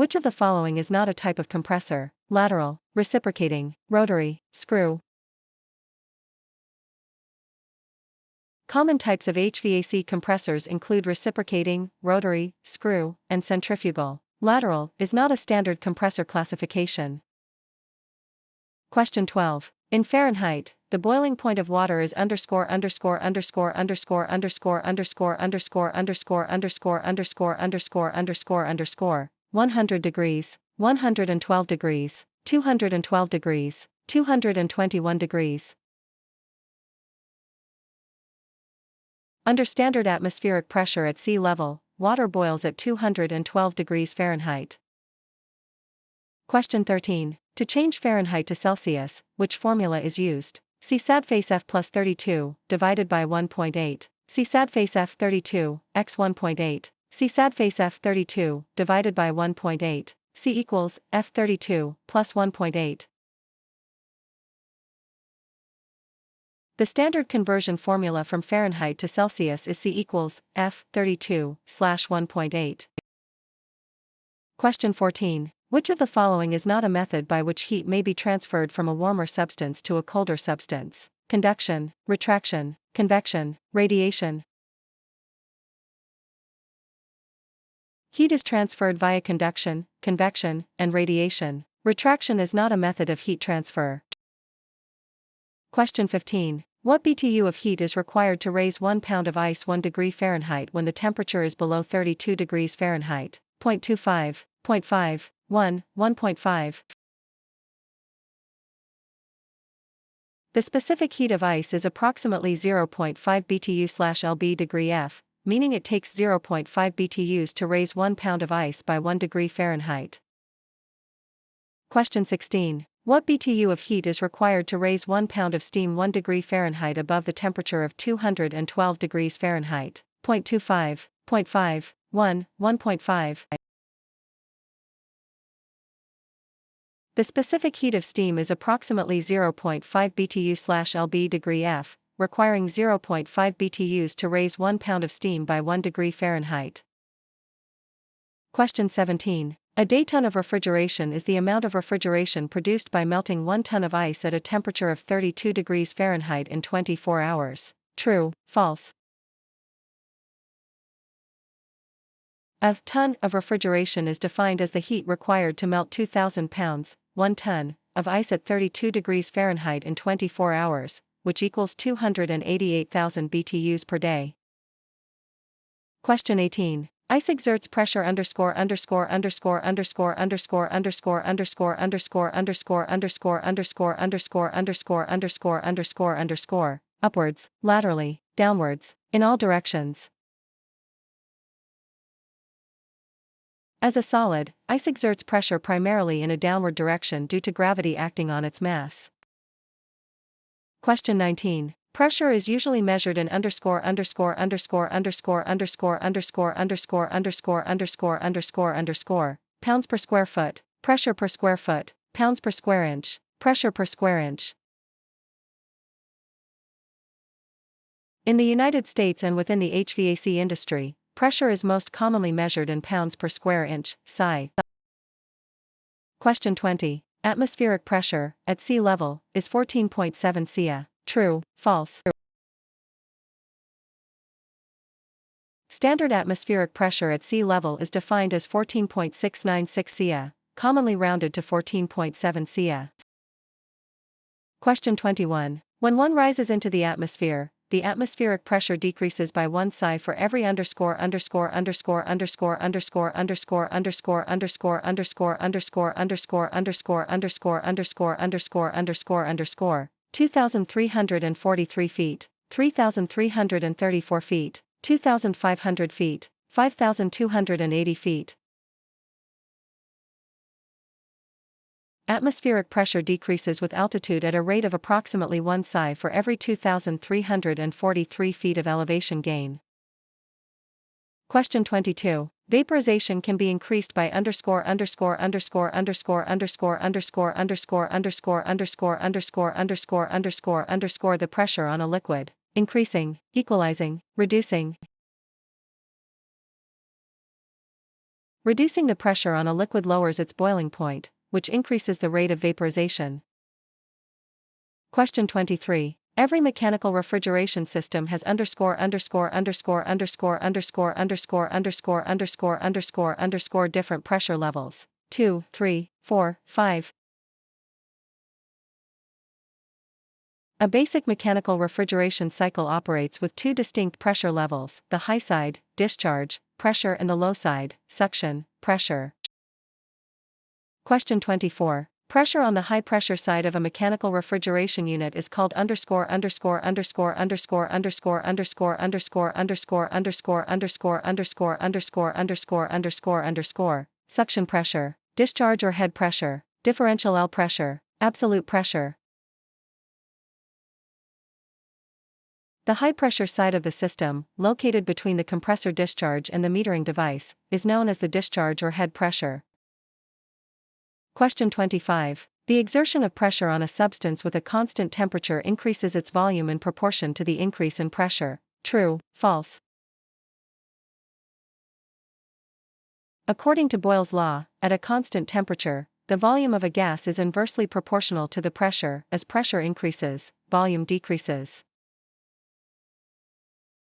Which of the following is not a type of compressor? Lateral, reciprocating, rotary, screw. Common types of HVAC compressors include reciprocating, rotary, screw, and centrifugal. Lateral is not a standard compressor classification. Question 12. In Fahrenheit, the boiling point of water is ___________________________________________________________________________________________________________________100 degrees, 112 degrees, 212 degrees, 221 degrees. Under standard atmospheric pressure at sea level, water boils at 212 degrees Fahrenheit. Question 13. To change Fahrenheit to Celsius, which formula is used? See sad face F plus 32, divided by 1.8. See sad face F 32, x 1.8. See sad face F 32, divided by 1.8. C equals F 32 plus 1.8. The standard conversion formula from Fahrenheit to Celsius is C equals F 32/1.8. Question 14. Which of the following is not a method by which heat may be transferred from a warmer substance to a colder substance? Conduction, retraction, convection, radiation. Heat is transferred via conduction, convection, and radiation. Retraction is not a method of heat transfer. Question 15. What BTU of heat is required to raise 1 pound of ice 1 degree Fahrenheit when the temperature is below 32 degrees Fahrenheit? 0.25, 0.5, 1, 1.5. The specific heat of ice is approximately 0.5 BTU/lb degree F, meaning it takes 0.5 BTUs to raise 1 pound of ice by 1 degree Fahrenheit. Question 16. What BTU of heat is required to raise 1 pound of steam 1 degree Fahrenheit above the temperature of 212 degrees Fahrenheit? 0.25, 0.5, 1, 1.5. The specific heat of steam is approximately 0.5 BTU/lb degree F, requiring 0.5 BTUs to raise 1 pound of steam by 1 degree Fahrenheit. Question 17. A day ton of refrigeration is the amount of refrigeration produced by melting 1 ton of ice at a temperature of 32 degrees Fahrenheit in 24 hours. True, false? A ton of refrigeration is defined as the heat required to melt 2,000 pounds, 1 ton, of ice at 32 degrees Fahrenheit in 24 hours, which equals 288,000 BTUs per day. Question 18. Ice exerts pressure _______________________________________________________________________________________________________________ Upwards, laterally, downwards, in all directions. As a solid, ice exerts pressure primarily in a downward direction due to gravity acting on its mass. Question 19. Pressure is usually measured in _________________________________________________________________________________________________________________________pounds per square foot, pressure per square foot, pounds per square inch, pressure per square inch. In the United States and within the HVAC industry, pressure is most commonly measured in pounds per square inch, psi. Question 20. Atmospheric pressure, at sea level, is 14.7 cia. True, false? Standard atmospheric pressure at sea level is defined as 14.696 cia, commonly rounded to 14.7 cia. Question 21. When one rises into the atmospheric pressure decreases by 1 psi for every ___________________________________________________________________________________________________________________________2,343 feet, 3,334 feet, 2,500 feet, 5,280 feet. Atmospheric pressure decreases with altitude at a rate of approximately 1 psi for every 2,343 feet of elevation gain. Question 22. Vaporization can be increased by the pressure on a liquid, increasing, equalizing, reducing. Reducing the pressure on a liquid lowers its boiling point, which increases the rate of vaporization. Question 23. Every mechanical refrigeration system has different pressure levels. 2, 3, 4, 5. A basic mechanical refrigeration cycle operates with two distinct pressure levels, the high side, discharge, pressure, and the low side, suction, pressure. Question 24. Pressure on the high pressure side of a mechanical refrigeration unit is called suction pressure, discharge or head pressure, differential L pressure, absolute pressure. The high-pressure side of the system, located between the compressor discharge and the metering device, is known as the discharge or head pressure. Question 25. The exertion of pressure on a substance with a constant temperature increases its volume in proportion to the increase in pressure. True, false? According to Boyle's law, at a constant temperature, the volume of a gas is inversely proportional to the pressure. As pressure increases, volume decreases.